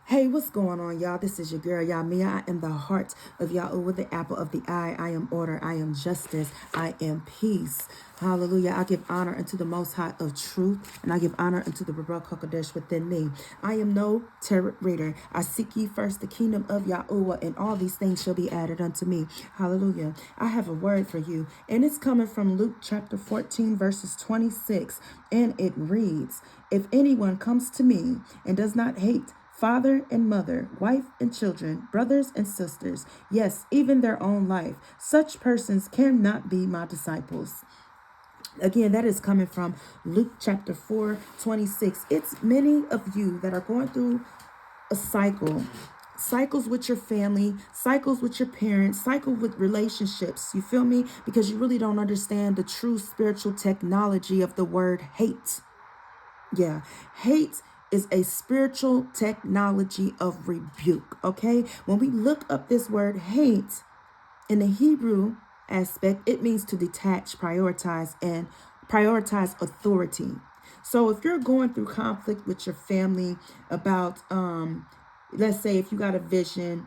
Hey, what's going on, y'all? This is your girl, Yamia. I am the heart of Yahweh, the apple of the eye. I am order. I am justice. I am peace. Hallelujah. I give honor unto the Most High of truth, and I give honor unto the Baruch HaKodesh within me. I am no tarot reader. I seek ye first the kingdom of Yahweh, and all these things shall be added unto me. Hallelujah. I have a word for you, and it's coming from Luke chapter 14, verses 26, and it reads, "If anyone comes to me and does not hate father and mother, wife and children, brothers and sisters, yes, even their own life, such persons cannot be my disciples." Again, that is coming from Luke chapter 4, 26. It's many of you that are going through a cycles with your family, cycles with your parents, cycle with relationships. You feel me? Because you really don't understand the true spiritual technology of the word hate. Yeah, hate is a spiritual technology of rebuke, okay? When we look up this word hate in the Hebrew aspect, it means to detach, prioritize, and prioritize authority. So if you're going through conflict with your family about, let's say if you got a vision,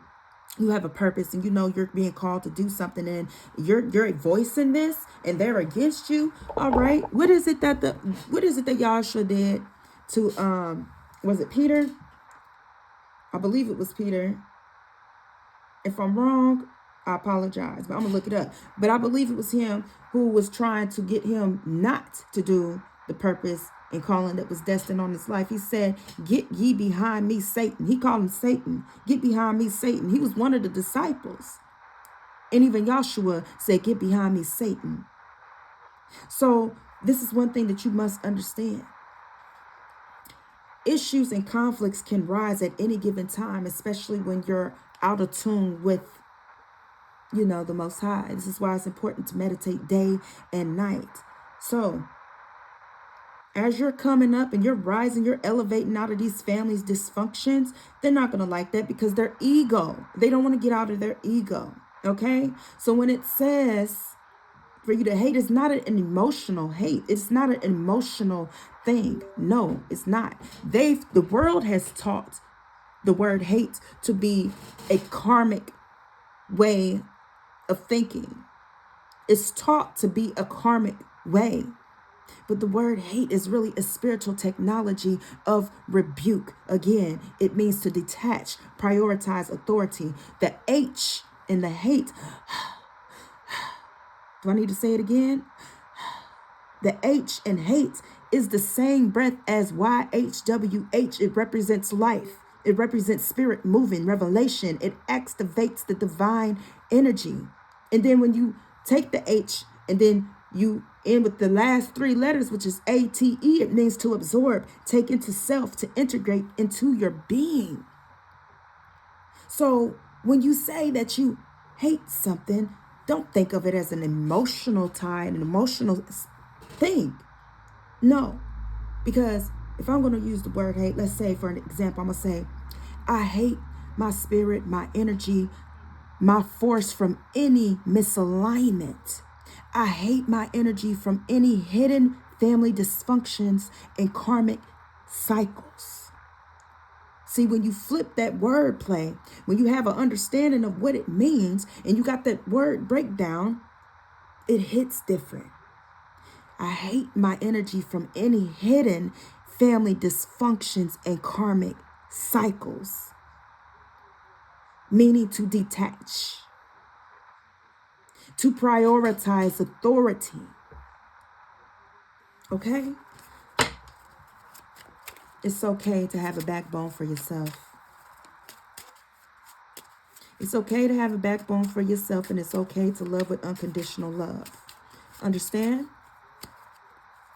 you have a purpose, and you know you're being called to do something, and you're voicing this and they're against you. All right, what is it that Yahshua did to was it Peter? I believe it was Peter. If I'm wrong, I apologize, but I'm gonna look it up. But I believe it was him who was trying to get him not to do the purpose and calling that was destined on his life. He said, "Get ye behind me, Satan." He called him Satan. "Get behind me, Satan." He was one of the disciples. And even Joshua said, "Get behind me, Satan." So this is one thing that you must understand. Issues and conflicts can rise at any given time, especially when you're out of tune with, the Most High. This is why it's important to meditate day and night. So as you're coming up and you're rising, you're elevating out of these families' dysfunctions, they're not going to like that because their ego, they don't want to get out of their ego. Okay. So when it says for you to hate, it's not an emotional hate. It's not an emotional thing. No, it's not. The world has taught the word hate to be a karmic way of thinking. It's taught to be a karmic way. But the word hate is really a spiritual technology of rebuke. Again, it means to detach, prioritize authority. The H in the hate. Do I need to say it again? The H in hate is the same breath as YHWH. It represents life. It represents spirit moving, revelation. It activates the divine energy. And then when you take the H and then you end with the last three letters, which is ATE, it means to absorb, take into self, to integrate into your being. So when you say that you hate something, don't think of it as an emotional tie, an emotional thing. No, because if I'm going to use the word hate, let's say for an example, I'm going to say, I hate my spirit, my energy, my force from any misalignment. I hate my energy from any hidden family dysfunctions and karmic cycles. See, when you flip that word play, when you have an understanding of what it means and you got that word breakdown, it hits different. I hate my energy from any hidden family dysfunctions and karmic cycles, meaning to detach, to prioritize authority. Okay? It's okay to have a backbone for yourself. It's okay to have a backbone for yourself, and it's okay to love with unconditional love. Understand?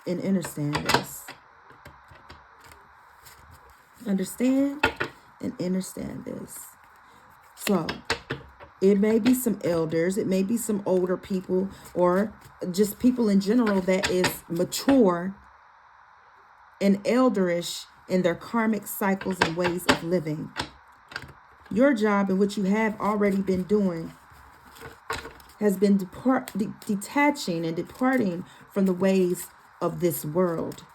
And understand this. Understand and understand this. So, it may be some elders, it may be some older people, or just people in general that is mature and elderish in their karmic cycles and ways of living. Your job, in which you have already been doing, has been detaching and departing from the ways of this world.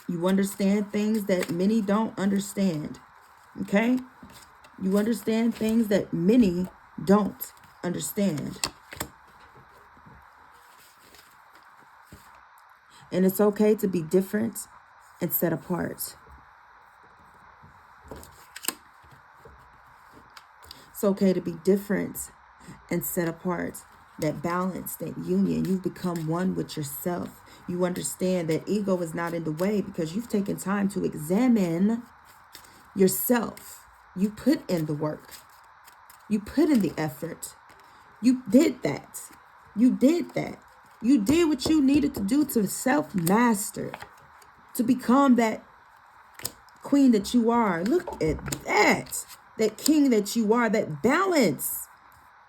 You understand things that many don't understand. Okay? You understand things that many don't understand. And it's okay to be different and set apart. It's okay to be different and set apart. That balance, that union, you've become one with yourself. You understand that ego is not in the way because you've taken time to examine yourself. You put in the work. You put in the effort. You did that. You did that. You did what you needed to do to self-master, to become that queen that you are. Look at that. That king that you are, that balance,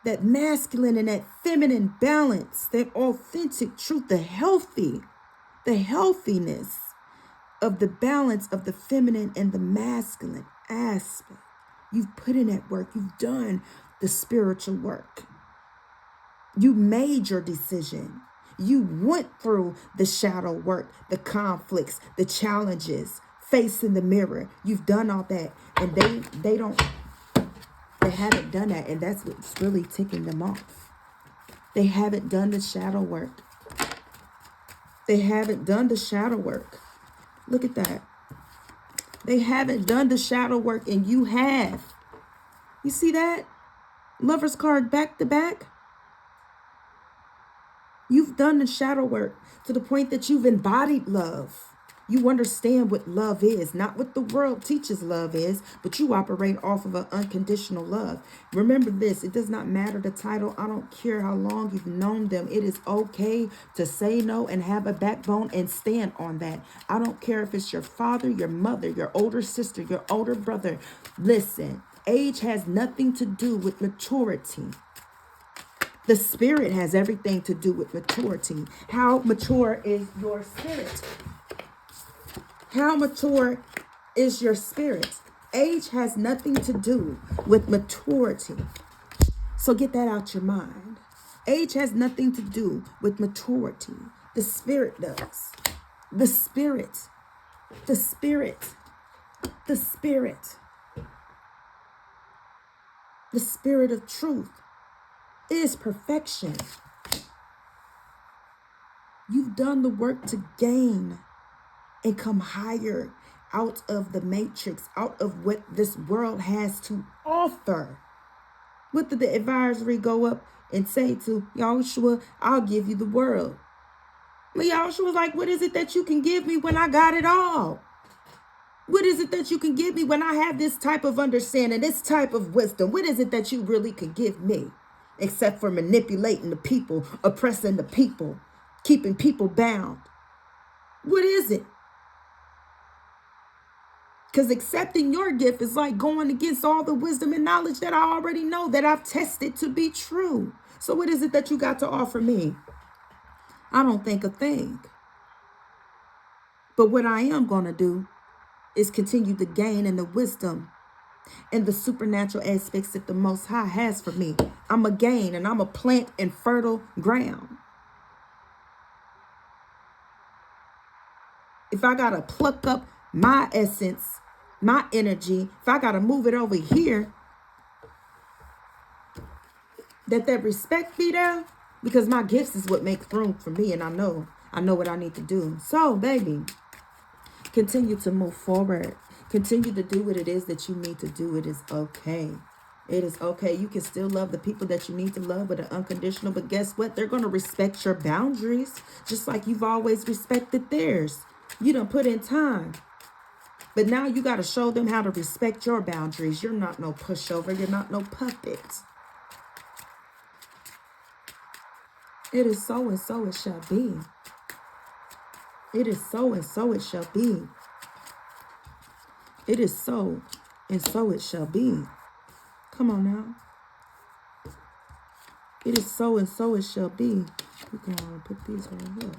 that masculine and that feminine balance, that authentic truth, the healthiness of the balance of the feminine and the masculine aspect. You've put in that work. You've done the spiritual work. You made your decision. You went through the shadow work, the conflicts, the challenges, facing the mirror. You've done all that. And they haven't done that. And that's what's really ticking them off. They haven't done the shadow work. They haven't done the shadow work. Look at that. They haven't done the shadow work and you have. You see that? Lover's card back to back. You've done the shadow work to the point that you've embodied love. You understand what love is, not what the world teaches love is, but you operate off of an unconditional love. Remember this, it does not matter the title. I don't care how long you've known them. It is okay to say no and have a backbone and stand on that. I don't care if it's your father, your mother, your older sister, your older brother. Listen, age has nothing to do with maturity. The spirit has everything to do with maturity. How mature is your spirit? How mature is your spirit? Age has nothing to do with maturity. So get that out your mind. Age has nothing to do with maturity. The spirit does. The spirit. The spirit. The spirit. The spirit of truth is perfection. You've done the work to gain and come higher out of the matrix, out of what this world has to offer. What did the advisory go up and say to Yahushua? I'll give you the world. But Yahushua was like, what is it that you can give me when I got it all? What is it that you can give me when I have this type of understanding, this type of wisdom? What is it that you really could give me? Except for manipulating the people, oppressing the people, keeping people bound. What is it? Because accepting your gift is like going against all the wisdom and knowledge that I already know, that I've tested to be true. So what is it that you got to offer me? I don't think a thing. But what I am going to do is continue to gain in the wisdom and the supernatural aspects that the Most High has for me. I'm a gain and I'm a plant in fertile ground. If I got to pluck up my essence, my energy, if I got to move it over here, that respect be there, because my gifts is what makes room for me, and I know what I need to do. So, baby, continue to move forward. Continue to do what it is that you need to do. It is okay. It is okay. You can still love the people that you need to love with an unconditional, but guess what? They're going to respect your boundaries, just like you've always respected theirs. You done put in time. But now you got to show them how to respect your boundaries. You're not no pushover. You're not no puppet. It is so and so it shall be. It is so and so it shall be. It is so and so it shall be. Come on now. It is so and so it shall be. We're going to put these right here.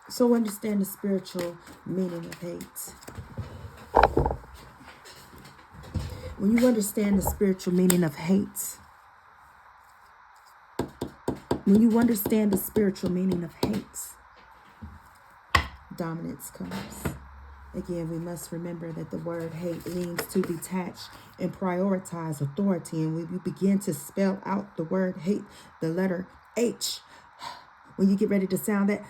So understand the spiritual meaning of hate. When you understand the spiritual meaning of hate, When you understand the spiritual meaning of hate, dominance comes. Again, we must remember that the word hate means to detach and prioritize authority. And when you begin to spell out the word hate, the letter H, when you get ready to sound that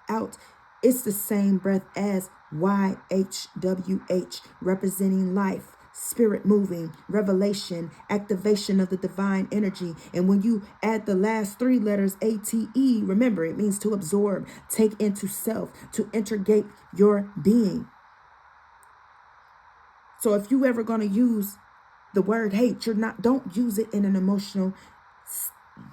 out, it's the same breath as YHWH, representing life, spirit moving, revelation, activation of the divine energy. And when you add the last three letters ATE, remember, it means to absorb, take into self, to integrate your being. So if you ever going to use the word hate, don't use it in an emotional,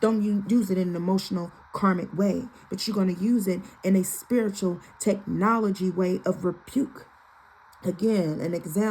use it in an emotional karmic way, but you're going to use it in a spiritual technology way of rebuke. Again, an example.